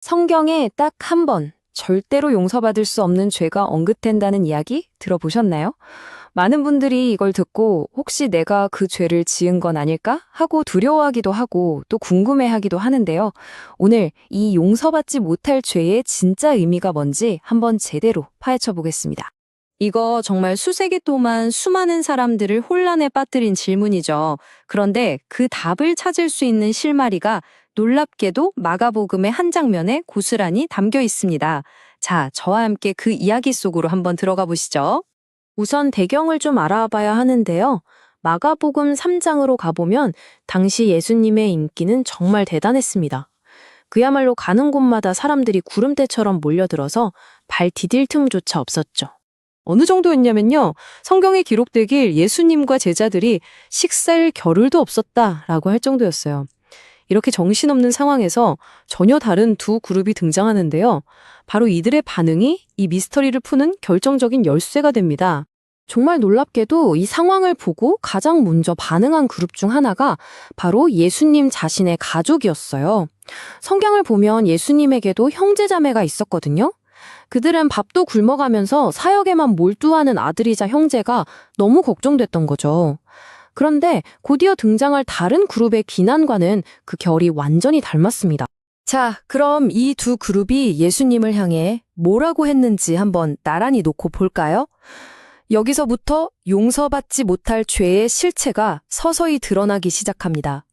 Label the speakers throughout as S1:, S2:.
S1: 성경에 딱 한 번 절대로 용서받을 수 없는 죄가 언급된다는 이야기 들어보셨나요? 많은 분들이 이걸 듣고 혹시 내가 그 죄를 지은 건 아닐까 하고 두려워하기도 하고 또 궁금해하기도 하는데요. 오늘 이 용서받지 못할 죄의 진짜 의미가 뭔지 한번 제대로 파헤쳐 보겠습니다. 이거 정말 수세기 동안 수많은 사람들을 혼란에 빠뜨린 질문이죠. 그런데 그 답을 찾을 수 있는 실마리가 놀랍게도 마가복음의 한 장면에 고스란히 담겨 있습니다. 자, 저와 함께 그 이야기 속으로 한번 들어가 보시죠. 우선 배경을 좀 알아봐야 하는데요. 마가복음 3장으로 가보면 당시 예수님의 인기는 정말 대단했습니다. 그야말로 가는 곳마다 사람들이 구름대처럼 몰려들어서 발 디딜 틈조차 없었죠. 어느 정도였냐면요. 성경에 기록되길 예수님과 제자들이 식사할 겨를도 없었다라고 할 정도였어요. 이렇게 정신없는 상황에서 전혀 다른 두 그룹이 등장하는데요. 바로 이들의 반응이 이 미스터리를 푸는 결정적인 열쇠가 됩니다. 정말 놀랍게도 이 상황을 보고 가장 먼저 반응한 그룹 중 하나가 바로 예수님 자신의 가족이었어요. 성경을 보면 예수님에게도 형제자매가 있었거든요. 그들은 밥도 굶어가면서 사역에만 몰두하는 아들이자 형제가 너무 걱정됐던 거죠. 그런데 곧이어 등장할 다른 그룹의 비난과는 그 결이 완전히 닮았습니다. 자, 그럼 이 두 그룹이 예수님을 향해 뭐라고 했는지 한번 나란히 놓고 볼까요? 여기서부터 용서받지 못할 죄의 실체가 서서히 드러나기 시작합니다.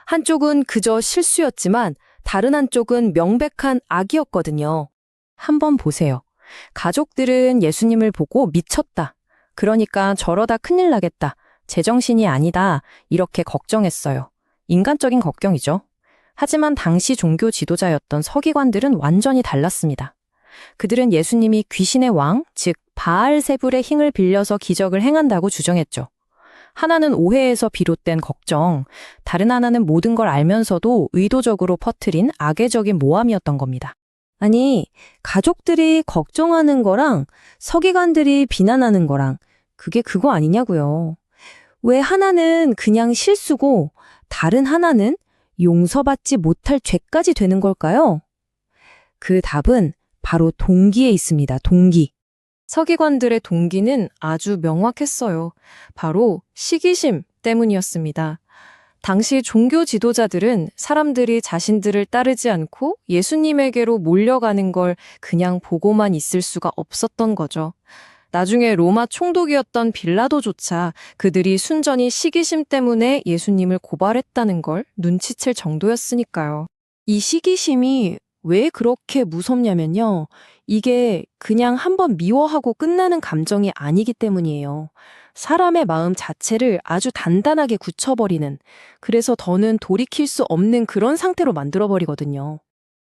S1: 한쪽은 그저 실수였지만 다른 한쪽은 명백한 악이었거든요. 한번 보세요. 가족들은 예수님을 보고 미쳤다. 그러니까 저러다 큰일 나겠다. 제정신이 아니다. 이렇게 걱정했어요. 인간적인 걱정이죠. 하지만 당시 종교 지도자였던 서기관들은 완전히 달랐습니다. 그들은 예수님이 귀신의 왕, 즉 바알세불의 힘을 빌려서 기적을 행한다고 주장했죠. 하나는 오해에서 비롯된 걱정, 다른 하나는 모든 걸 알면서도 의도적으로 퍼뜨린 악의적인 모함이었던 겁니다. 아니, 가족들이 걱정하는 거랑 서기관들이 비난하는 거랑 그게 그거 아니냐고요. 왜 하나는 그냥 실수고 다른 하나는 용서받지 못할 죄까지 되는 걸까요? 그 답은 바로 동기에 있습니다. 동기. 서기관들의 동기는 아주 명확했어요. 바로 시기심 때문이었습니다. 당시 종교 지도자들은 사람들이 자신들을 따르지 않고 예수님에게로 몰려가는 걸 그냥 보고만 있을 수가 없었던 거죠. 나중에 로마 총독이었던 빌라도조차 그들이 순전히 시기심 때문에 예수님을 고발했다는 걸 눈치챌 정도였으니까요. 이 시기심이 왜 그렇게 무섭냐면요. 이게 그냥 한번 미워하고 끝나는 감정이 아니기 때문이에요. 사람의 마음 자체를 아주 단단하게 굳혀버리는, 그래서 더는 돌이킬 수 없는 그런 상태로 만들어버리거든요.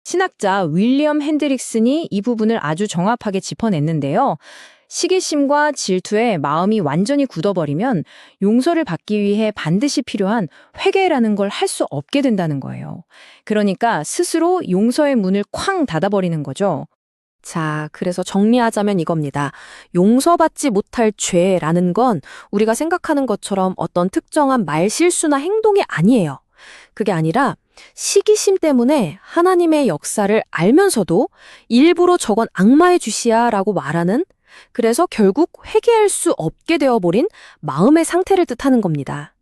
S1: 신학자 윌리엄 핸드릭슨이 이 부분을 아주 정확하게 짚어냈는데요. 시기심과 질투에 마음이 완전히 굳어버리면 용서를 받기 위해 반드시 필요한 회개라는 걸 할 수 없게 된다는 거예요. 그러니까 스스로 용서의 문을 쾅 닫아버리는 거죠. 자, 그래서 정리하자면 이겁니다. 용서받지 못할 죄라는 건 우리가 생각하는 것처럼 어떤 특정한 말실수나 행동이 아니에요. 그게 아니라 시기심 때문에 하나님의 역사를 알면서도 일부러 저건 악마의 짓이야 라고 말하는, 그래서 결국 회개할 수 없게 되어버린 마음의 상태를 뜻하는 겁니다.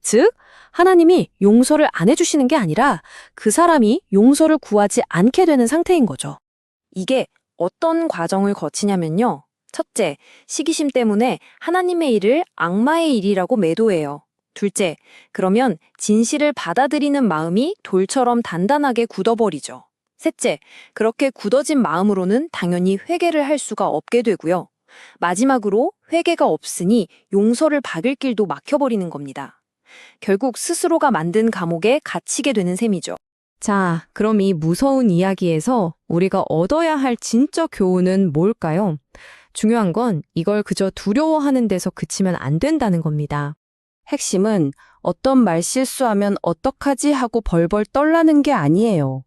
S1: 즉, 하나님이 용서를 안 해주시는 게 아니라 그 사람이 용서를 구하지 않게 되는 상태인 거죠. 이게 어떤 과정을 거치냐면요. 첫째, 시기심 때문에 하나님의 일을 악마의 일이라고 매도해요. 둘째, 그러면 진실을 받아들이는 마음이 돌처럼 단단하게 굳어버리죠. 셋째, 그렇게 굳어진 마음으로는 당연히 회개를 할 수가 없게 되고요. 마지막으로 회개가 없으니 용서를 받을 길도 막혀버리는 겁니다. 결국 스스로가 만든 감옥에 갇히게 되는 셈이죠. 자, 그럼 이 무서운 이야기에서 우리가 얻어야 할 진짜 교훈은 뭘까요? 중요한 건 이걸 그저 두려워하는 데서 그치면 안 된다는 겁니다. 핵심은 어떤 말실수하면 어떡하지 하고 벌벌 떨라는 게 아니에요.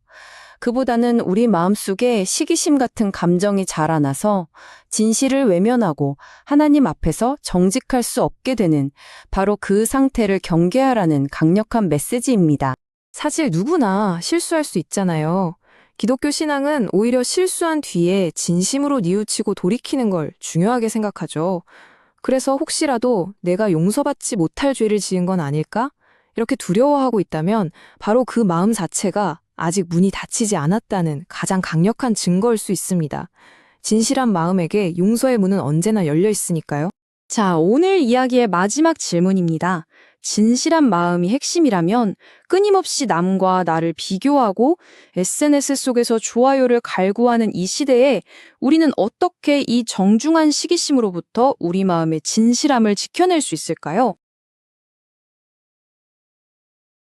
S1: 그보다는 우리 마음속에 시기심 같은 감정이 자라나서 진실을 외면하고 하나님 앞에서 정직할 수 없게 되는 바로 그 상태를 경계하라는 강력한 메시지입니다. 사실 누구나 실수할 수 있잖아요. 기독교 신앙은 오히려 실수한 뒤에 진심으로 뉘우치고 돌이키는 걸 중요하게 생각하죠. 그래서 혹시라도 내가 용서받지 못할 죄를 지은 건 아닐까? 이렇게 두려워하고 있다면 바로 그 마음 자체가 아직 문이 닫히지 않았다는 가장 강력한 증거일 수 있습니다. 진실한 마음에게 용서의 문은 언제나 열려 있으니까요.
S2: 자, 오늘 이야기의 마지막 질문입니다. 진실한 마음이 핵심이라면 끊임없이 남과 나를 비교하고 SNS 속에서 좋아요를 갈구하는 이 시대에 우리는 어떻게 이 정중한 시기심으로부터 우리 마음의 진실함을 지켜낼 수 있을까요?